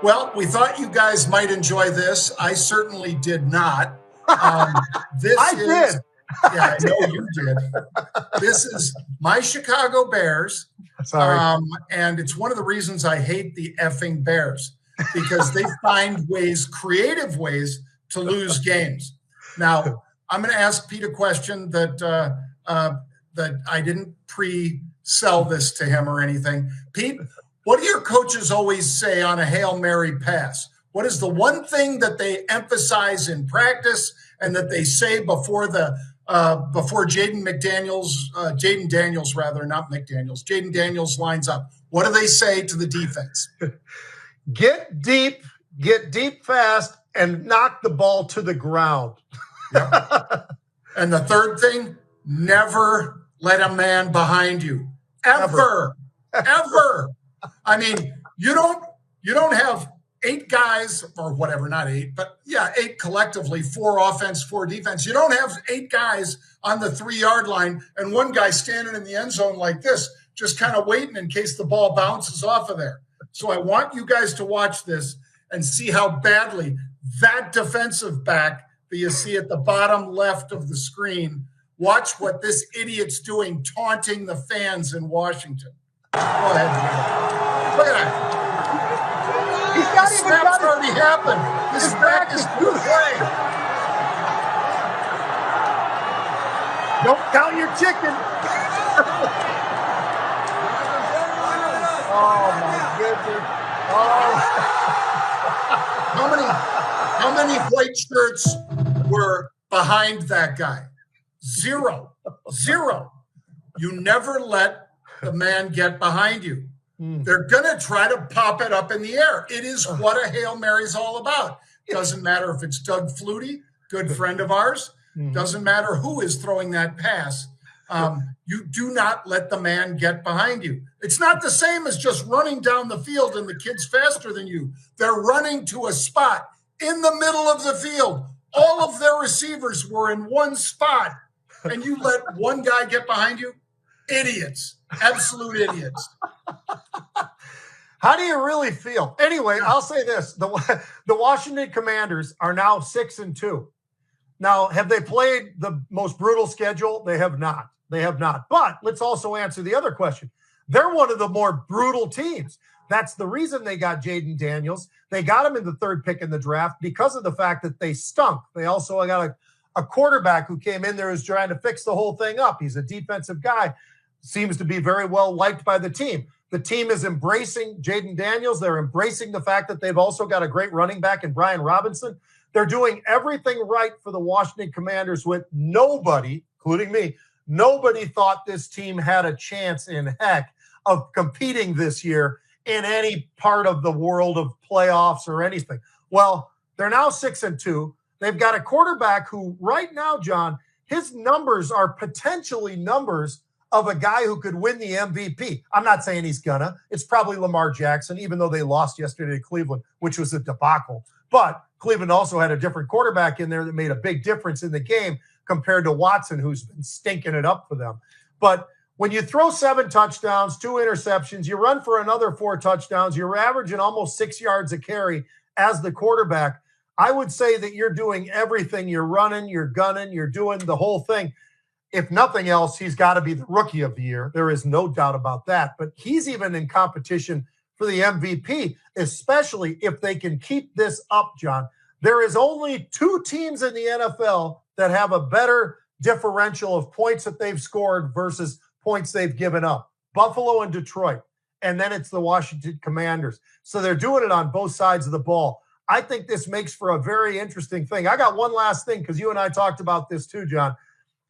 Well, we thought you guys might enjoy this. I certainly did not. This I is, did. yeah, I know you did. This is my Chicago Bears. Sorry. And it's one of the reasons I hate the effing Bears because they find ways, creative ways to lose games. Now, I'm going to ask Pete a question that I didn't pre-sell this to him or anything. Pete, what do your coaches always say on a Hail Mary pass? What is the one thing that they emphasize in practice and that they say before Jayden Daniels lines up? What do they say to the defense? Get deep fast, and knock the ball to the ground. Yep. And the third thing, never let a man behind you. Ever. I mean, you don't have 8 guys or whatever, not 8, but yeah, 8 collectively, 4 offense, 4 defense. You don't have 8 guys on the 3-yard line and one guy standing in the end zone like this, just kind of waiting in case the ball bounces off of there. So I want you guys to watch this and see how badly that defensive back that you see at the bottom left of the screen, watch what this idiot's doing, taunting the fans in Washington. Go ahead. Look at that. He's not even Snap's already happened. His back is to the play. Don't count your chicken. Oh my goodness. Oh. How many white shirts were behind that guy? 0. You never let the man get behind you. They're going to try to pop it up in the air. It is what a Hail Mary is all about. Doesn't matter if it's Doug Flutie, good friend of ours. Doesn't matter who is throwing that pass. You do not let the man get behind you. It's not the same as just running down the field and the kid's faster than you. They're running to a spot in the middle of the field. All of their receivers were in one spot, and you let one guy get behind you? Idiots. Absolute idiots. How do you really feel? Anyway, I'll say this. The Washington Commanders are now 6-2. Now, have they played the most brutal schedule? They have not. But let's also answer the other question. They're one of the more brutal teams. That's the reason they got Jayden Daniels. They got him in the 3rd pick in the draft because of the fact that they stunk. They also got a quarterback who came in there who's trying to fix the whole thing up. He's a defensive guy, seems to be very well liked by the team. The team is embracing Jayden Daniels. They're embracing the fact that they've also got a great running back in Brian Robinson. They're doing everything right for the Washington Commanders with nobody, including me, nobody thought this team had a chance in heck of competing this year in any part of the world of playoffs or anything. Well, they're now 6-2. They've got a quarterback who right now, John, his numbers are potentially numbers of a guy who could win the MVP. I'm not saying he's gonna. It's probably Lamar Jackson, even though they lost yesterday to Cleveland, which was a debacle. But Cleveland also had a different quarterback in there that made a big difference in the game compared to Watson, who's been stinking it up for them. But when you throw 7 touchdowns, 2 interceptions, you run for another 4 touchdowns, you're averaging almost 6 yards a carry as the quarterback. I would say that you're doing everything. You're running, you're gunning, you're doing the whole thing. If nothing else, he's got to be the rookie of the year. There is no doubt about that. But he's even in competition for the MVP, especially if they can keep this up, John. There is only 2 teams in the NFL that have a better differential of points that they've scored versus points they've given up. Buffalo and Detroit. And then it's the Washington Commanders. So they're doing it on both sides of the ball. I think this makes for a very interesting thing. I got one last thing because you and I talked about this too, John.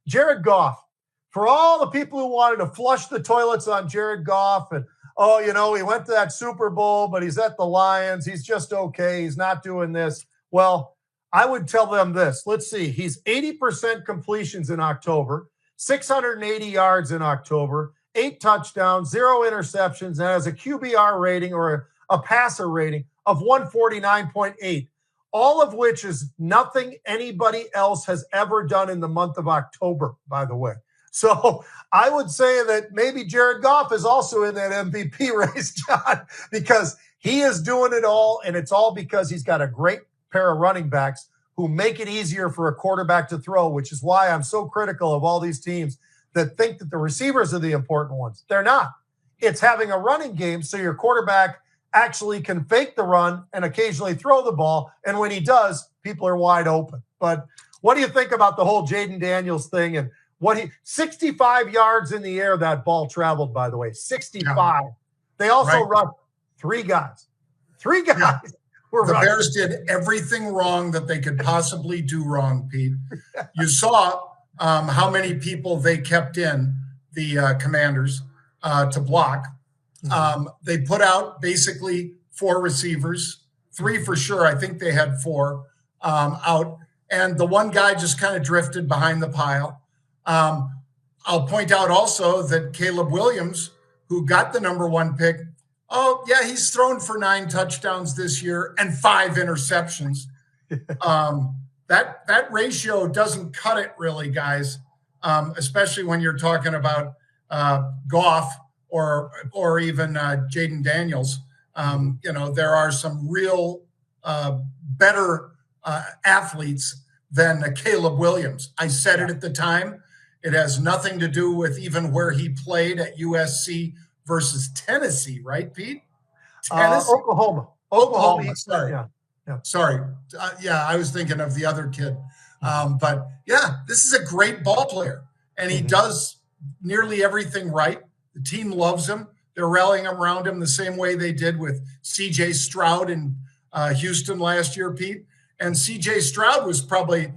Jared Goff. For all the people who wanted to flush the toilets on Jared Goff and, oh, you know, he went to that Super Bowl, but he's at the Lions. He's just okay. He's not doing this. Well, I would tell them this. Let's see. He's 80% completions in October, 680 yards in October, 8 touchdowns, 0 interceptions, and has a QBR rating or a passer rating of 149.8, all of which is nothing anybody else has ever done in the month of October, by the way. So I would say that maybe Jared Goff is also in that MVP race, John, because he is doing it all, and it's all because he's got a great pair of running backs who make it easier for a quarterback to throw, which is why I'm so critical of all these teams that think that the receivers are the important ones. They're not. It's having a running game so your quarterback actually can fake the run and occasionally throw the ball, and when he does, people are wide open. But what do you think about the whole Jayden Daniels thing and 65 yards in the air that ball traveled, by the way, 65. Yeah. They also rushed three guys. Yeah. The Bears did everything wrong that they could possibly do wrong, Pete. You saw how many people they kept in, the Commanders, to block. They put out basically 4 receivers, 3 for sure. I think they had 4 out. And the one guy just kind of drifted behind the pile. I'll point out also that Caleb Williams, who got the number 1 pick, he's thrown for 9 touchdowns this year and 5 interceptions. That ratio doesn't cut it really, guys, especially when you're talking about Goff or even Jayden Daniels. There are some real better athletes than Caleb Williams. I said it at the time. It has nothing to do with even where he played at USC versus Tennessee, right, Pete? Oklahoma. Sorry. Yeah. Sorry. I was thinking of the other kid. But this is a great ball player, and he does nearly everything right. The team loves him. They're rallying around him the same way they did with C.J. Stroud in Houston last year, Pete. And C.J. Stroud was probably,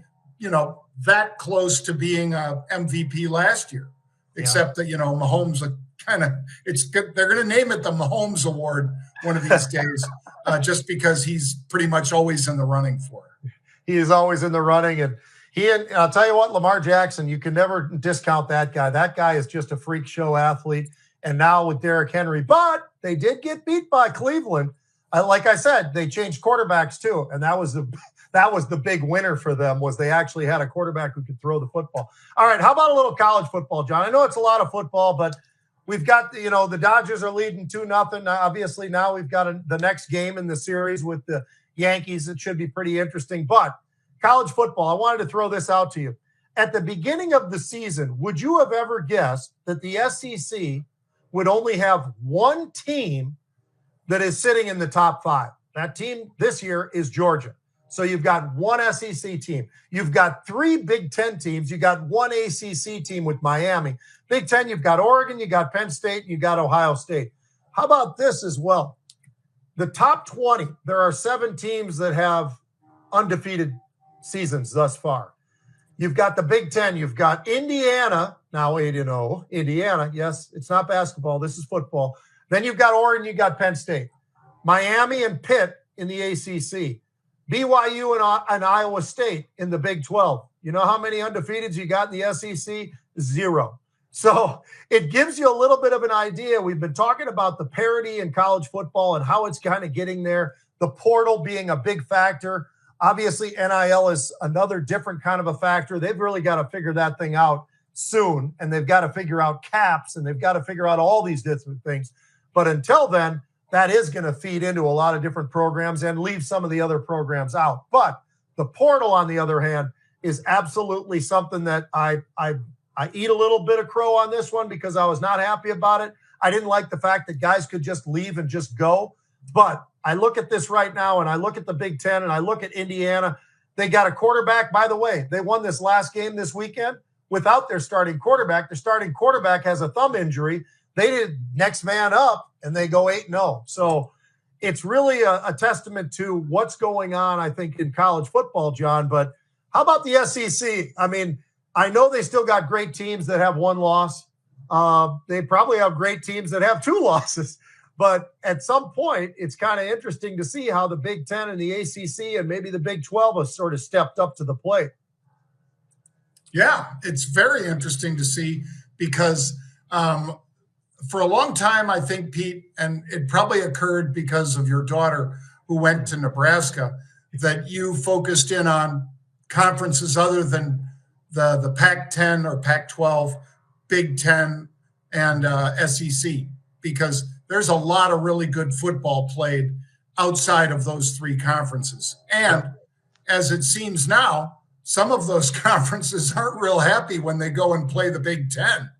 that close to being a MVP last year, except that, Mahomes they're going to name it the Mahomes Award one of these days, just because he's pretty much always in the running for it. He is always in the running. And I'll tell you what, Lamar Jackson, you can never discount that guy. That guy is just a freak show athlete. And now with Derrick Henry, but they did get beat by Cleveland. Like I said, they changed quarterbacks too. And that was the big winner for them, was they actually had a quarterback who could throw the football. All right, how about a little college football, John? I know it's a lot of football, but we've got, the Dodgers are leading 2-0. Obviously, now we've got the next game in the series with the Yankees. It should be pretty interesting. But college football, I wanted to throw this out to you. At the beginning of the season, would you have ever guessed that the SEC would only have one team that is sitting in the top 5? That team this year is Georgia. So you've got one SEC team. You've got 3 Big Ten teams. You got one ACC team with Miami. Big Ten, you've got Oregon, you got Penn State, you got Ohio State. How about this as well? The top 20, there are 7 teams that have undefeated seasons thus far. You've got the Big Ten. You've got Indiana, now 8-0. Indiana, yes, it's not basketball. This is football. Then you've got Oregon, you got Penn State. Miami and Pitt in the ACC. BYU and Iowa State in the Big 12. You know how many undefeateds you got in the SEC? 0. So it gives you a little bit of an idea. We've been talking about the parity in college football and how it's kind of getting there. The portal being a big factor. Obviously, NIL is another different kind of a factor. They've really got to figure that thing out soon, and they've got to figure out caps, and they've got to figure out all these different things. But until then, that is going to feed into a lot of different programs and leave some of the other programs out. But the portal, on the other hand, is absolutely something that I eat a little bit of crow on this one because I was not happy about it. I didn't like the fact that guys could just leave and just go. But I look at this right now, and I look at the Big Ten, and I look at Indiana. They got a quarterback. By the way, they won this last game this weekend without their starting quarterback. Their starting quarterback has a thumb injury. They did next man up, and they go 8-0. So it's really a testament to what's going on, I think, in college football, John. But how about the SEC? I mean, I know they still got great teams that have 1 loss. They probably have great teams that have 2 losses. But at some point, it's kind of interesting to see how the Big Ten and the ACC and maybe the Big 12 have sort of stepped up to the plate. Yeah, it's very interesting to see because for a long time, I think, Pete, and it probably occurred because of your daughter who went to Nebraska, that you focused in on conferences other than the Pac-10 or Pac-12 Big Ten and SEC, because there's a lot of really good football played outside of those three conferences. And as it seems now, some of those conferences aren't real happy when they go and play the Big Ten.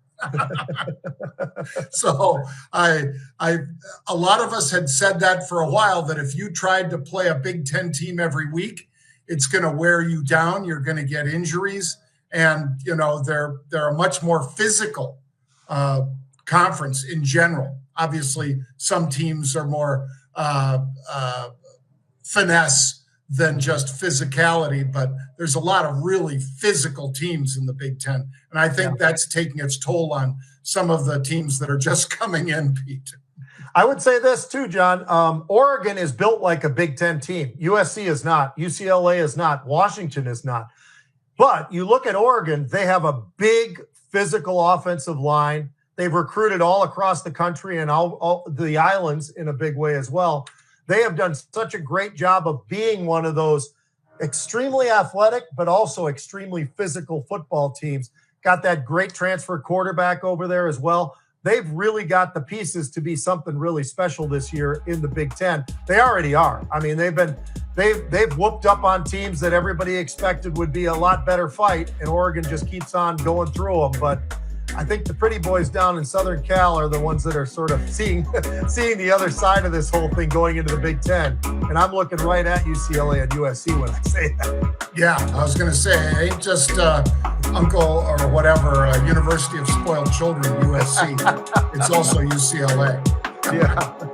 So a lot of us had said that for a while, that if you tried to play a Big Ten team every week, it's going to wear you down. You're going to get injuries. And, they're a much more physical conference in general. Obviously, some teams are more finesse than just physicality, but there's a lot of really physical teams in the Big Ten. And I think that's taking its toll on some of the teams that are just coming in, Pete. I would say this too, John. Oregon is built like a Big Ten team. USC is not. UCLA is not. Washington is not. But you look at Oregon, they have a big physical offensive line. They've recruited all across the country and all the islands in a big way as well. They have done such a great job of being one of those extremely athletic, but also extremely physical football teams. Got that great transfer quarterback over there as well. They've really got the pieces to be something really special this year in the Big Ten. They already are. I mean, they've whooped up on teams that everybody expected would be a lot better fight, and Oregon just keeps on going through them. But I think the pretty boys down in Southern Cal are the ones that are sort of seeing the other side of this whole thing going into the Big Ten. And I'm looking right at UCLA and USC when I say that. Yeah, I was going to say, it ain't just Uncle or whatever, University of Spoiled Children, USC. It's also UCLA. Yeah.